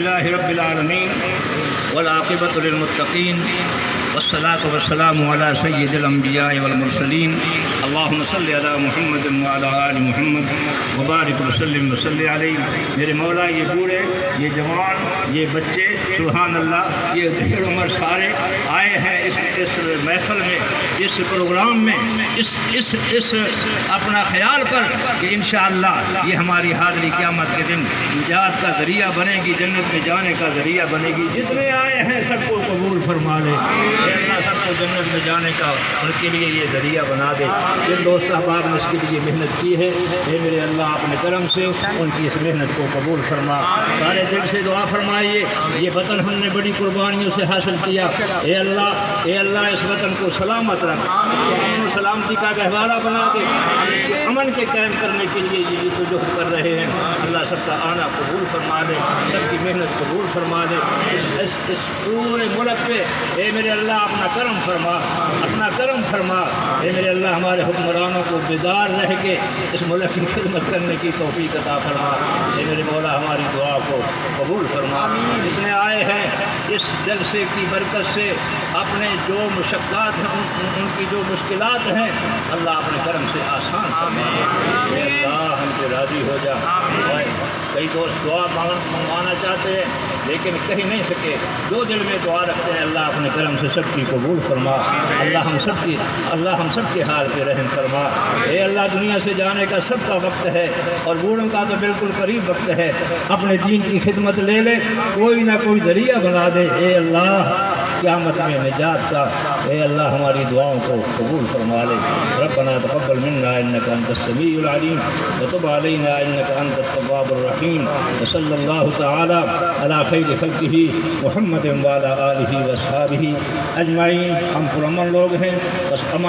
للہ رب العالمین والعاقبۃ للمتقین والصلاة والسلام علی سید الانبیاء والمرسلین اللہم صلی علی محمد وعلی آل محمد وبارک وسلم وصلی علیہ۔ میرے مولا یہ بوڑھے، یہ جوان، یہ بچے، سبحان اللہ، یہ دیر عمر سارے آئے ہیں اس محفل میں، اس پروگرام میں، اس اپنا خیال پر کہ انشاءاللہ یہ ہماری حاضری قیامت کے دن نجات کا ذریعہ بنے گی، جنت میں جانے کا ذریعہ بنے گی۔ جس میں آئے ہیں سب کو قبول فرما لے اے اللہ، سب کو جنت میں جانے کا ان کے لیے یہ ذریعہ بنا دے۔ جن دوست احباب نے اس کے لیے محنت کی ہے، اے میرے اللہ اپنے کرم سے ان کی اس محنت کو قبول فرما۔ سارے دل سے دعا فرمائیے، یہ وطن ہم نے بڑی قربانیوں سے حاصل کیا، اے اللہ اس وطن کو سلامت رکھ، امن و سلامتی کا گہوارہ بنا دے۔ اس کے امن کے قائم کرنے کے لیے یہ جدوجہد کر رہے ہیں، اللہ سب کا آنا قبول فرما دے، سب کی محنت قبول فرما دے۔ اس پورے ملک پہ اے میرے اللہ اپنا کرم فرما، اپنا کرم فرما۔ اے میرے اللہ ہمارے حکمرانوں کو بیدار رہ کے اس ملک کی خدمت کرنے کی توفیق عطا فرما۔ اے میرے مولا ہماری دعا کو قبول فرما۔ جتنے آئے ہیں اس جلسے کی برکت سے اپنے جو مشقات ہیں، ان کی جو مشکلات ہیں، اللہ اپنے کرم سے آسان فرما۔ اے اللہ ہم سے راضی ہو جا۔ کئی دوست دعا منگوانا چاہتے ہیں لیکن کہیں نہیں سکے، جو دل میں دعا رکھتے ہیں اللہ اپنے کرم سے سب کی قبول فرما۔ اللہ ہم سب کے حال پہ رحم فرما۔ اے اللہ دنیا سے جانے کا سب کا وقت ہے اور بوڑھوں کا تو بالکل قریب وقت ہے، اپنے دین کی خدمت لے لے، کوئی نہ کوئی ذریعہ بنا دے۔ اے اللہ قیامت میں نجات کا، اے اللہ ہماری دعاؤں کو قبول فرما لے۔ ربنا تقبل منا انك انت السميع العليم وتب علينا انك انت التواب الرحيم وصلى الله تعالى على خير خلقه محمد وعلى آله واصحابه اجمعین۔ ہم پرامن لوگ ہیں، بس امن